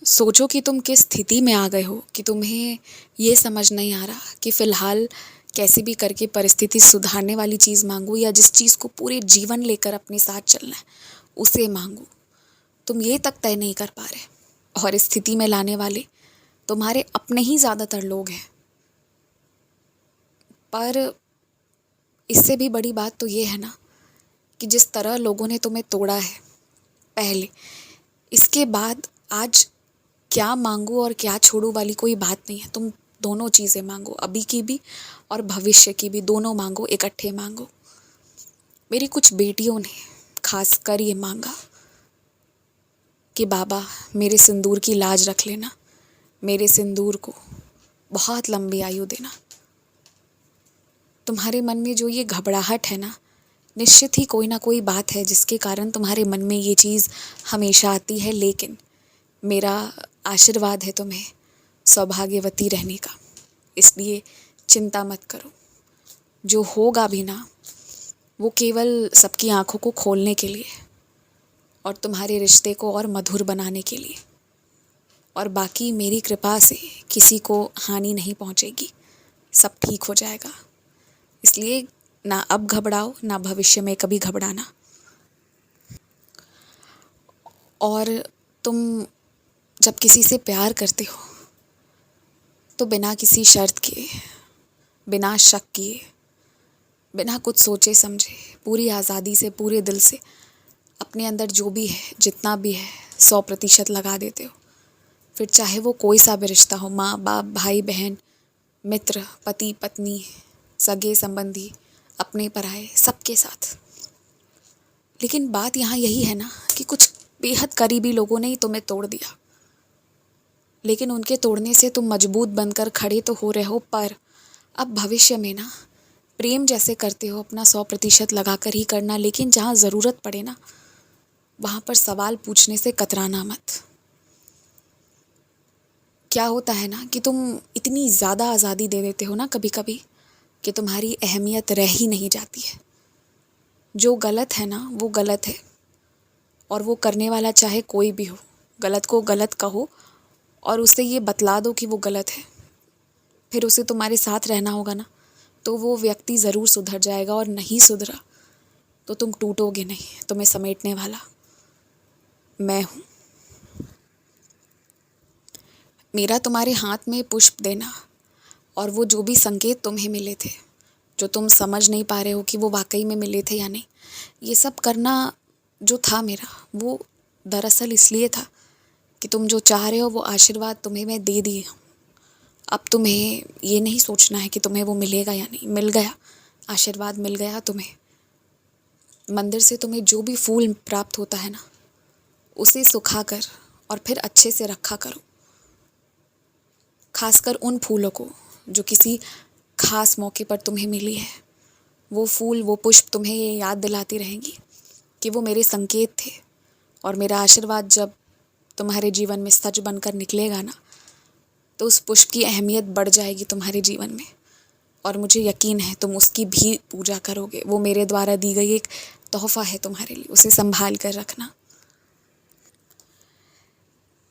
सोचो कि तुम किस स्थिति में आ गए हो कि तुम्हें ये समझ नहीं आ रहा कि फ़िलहाल कैसे भी करके परिस्थिति सुधारने वाली चीज़ मांगूँ या जिस चीज़ को पूरे जीवन लेकर अपने साथ चलना है उसे मांगूँ। तुम ये तक तय नहीं कर पा रहे और इस स्थिति में लाने वाले तुम्हारे अपने ही ज़्यादातर लोग हैं। पर इससे भी बड़ी बात तो ये है ना कि जिस तरह लोगों ने तुम्हें तोड़ा है पहले, इसके बाद आज क्या मांगूँ और क्या छोड़ूँ वाली कोई बात नहीं है। तुम दोनों चीज़ें मांगो, अभी की भी और भविष्य की भी, दोनों मांगो, इकट्ठे मांगो। मेरी कुछ बेटियों ने खास कर ये मांगा कि बाबा मेरे सिंदूर की लाज रख लेना, मेरे सिंदूर को बहुत लंबी आयु देना। तुम्हारे मन में जो ये घबराहट है ना, निश्चित ही कोई ना कोई बात है जिसके कारण तुम्हारे मन में ये चीज़ हमेशा आती है। लेकिन मेरा आशीर्वाद है तुम्हें सौभाग्यवती रहने का, इसलिए चिंता मत करो। जो होगा भी ना, वो केवल सबकी आंखों को खोलने के लिए और तुम्हारे रिश्ते को और मधुर बनाने के लिए, और बाकी मेरी कृपा से किसी को हानि नहीं पहुंचेगी, सब ठीक हो जाएगा। इसलिए ना अब घबराओ, ना भविष्य में कभी घबराना। और तुम जब किसी से प्यार करते हो तो बिना किसी शर्त के, बिना शक किए, बिना कुछ सोचे समझे, पूरी आज़ादी से, पूरे दिल से अपने अंदर जो भी है, जितना भी है, 100% लगा देते हो। फिर चाहे वो कोई सा भी रिश्ता हो, माँ बाप, भाई बहन, मित्र, पति पत्नी, सगे संबंधी, अपने पराए, सबके साथ। लेकिन बात यहाँ यही है ना कि कुछ बेहद करीबी लोगों ने ही तुम्हें तोड़ दिया। लेकिन उनके तोड़ने से तुम मजबूत बनकर खड़े तो हो रहे हो, पर अब भविष्य में ना प्रेम जैसे करते हो अपना 100% लगा कर ही करना। लेकिन जहाँ ज़रूरत पड़े ना, वहाँ पर सवाल पूछने से कतराना मत। क्या होता है ना कि तुम इतनी ज़्यादा आज़ादी दे देते हो ना कभी कभी कि तुम्हारी अहमियत रह ही नहीं जाती है। जो गलत है ना वो गलत है, और वो करने वाला चाहे कोई भी हो, गलत को गलत कहो और उसे ये बतला दो कि वो गलत है। फिर उसे तुम्हारे साथ रहना होगा ना, तो वो व्यक्ति ज़रूर सुधर जाएगा, और नहीं सुधरा तो तुम टूटोगे नहीं। तुम्हें समेटने वाला मैं हूँ। मेरा तुम्हारे हाथ में पुष्प देना और वो जो भी संकेत तुम्हें मिले थे, जो तुम समझ नहीं पा रहे हो कि वो वाकई में मिले थे या नहीं, ये सब करना जो था मेरा, वो दरअसल इसलिए था कि तुम जो चाह रहे हो वो आशीर्वाद तुम्हें मैं दे दी हूँ। अब तुम्हें ये नहीं सोचना है कि तुम्हें वो मिलेगा या नहीं। मिल गया, आशीर्वाद मिल गया तुम्हें। मंदिर से तुम्हें जो भी फूल प्राप्त होता है ना, उसे सुखा कर और फिर अच्छे से रखा करो। खासकर उन फूलों को जो किसी खास मौके पर तुम्हें मिली है। वो फूल, वो पुष्प तुम्हें ये याद दिलाती रहेंगी कि वो मेरे संकेत थे, और मेरा आशीर्वाद जब तुम्हारे जीवन में सच बनकर निकलेगा ना, तो उस पुष्प की अहमियत बढ़ जाएगी तुम्हारे जीवन में, और मुझे यकीन है तुम उसकी भी पूजा करोगे। वो मेरे द्वारा दी गई एक तोहफा है तुम्हारे लिए, उसे संभाल कर रखना।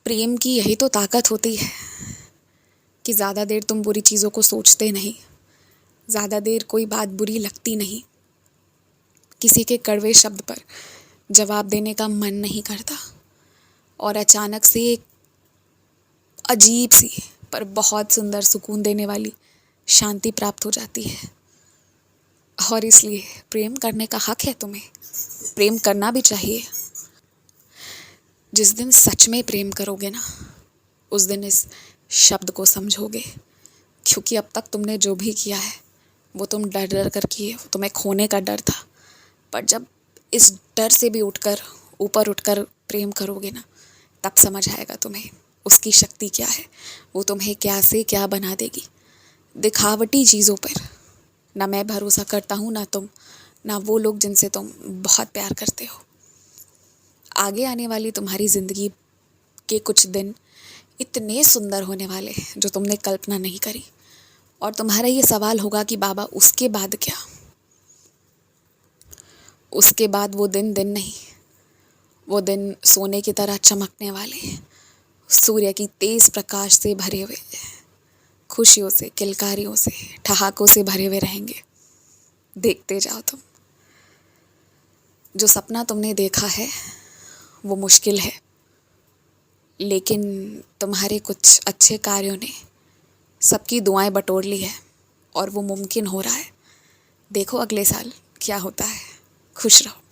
प्रेम की यही तो ताकत होती है कि ज़्यादा देर तुम बुरी चीज़ों को सोचते नहीं, ज़्यादा देर कोई बात बुरी लगती नहीं, किसी के कड़वे शब्द पर जवाब देने का मन नहीं करता, और अचानक से एक अजीब सी पर बहुत सुंदर सुकून देने वाली शांति प्राप्त हो जाती है। और इसलिए प्रेम करने का हक है तुम्हें, प्रेम करना भी चाहिए। जिस दिन सच में प्रेम करोगे ना, उस दिन इस शब्द को समझोगे, क्योंकि अब तक तुमने जो भी किया है वो तुम डर डर कर किए, वो तुम्हें खोने का डर था। पर जब इस डर से भी उठकर, ऊपर उठकर प्रेम करोगे ना, तब समझ आएगा तुम्हें उसकी शक्ति क्या है, वो तुम्हें क्या से क्या बना देगी। दिखावटी चीज़ों पर ना मैं भरोसा करता हूँ, ना तुम, ना वो लोग जिनसे तुम बहुत प्यार करते हो। आगे आने वाली तुम्हारी ज़िंदगी के कुछ दिन इतने सुंदर होने वाले हैं जो तुमने कल्पना नहीं करी। और तुम्हारा ये सवाल होगा कि बाबा उसके बाद क्या? उसके बाद वो दिन दिन नहीं, वो दिन सोने की तरह चमकने वाले हैं, सूर्य की तेज प्रकाश से भरे हुए, खुशियों से, किलकारियों से, ठहाकों से भरे हुए रहेंगे। देखते जाओ तुम। जो सपना तुमने देखा है वो मुश्किल है, लेकिन तुम्हारे कुछ अच्छे कार्यों ने सबकी दुआएं बटोर ली है और वो मुमकिन हो रहा है। देखो अगले साल क्या होता है। खुश रहो।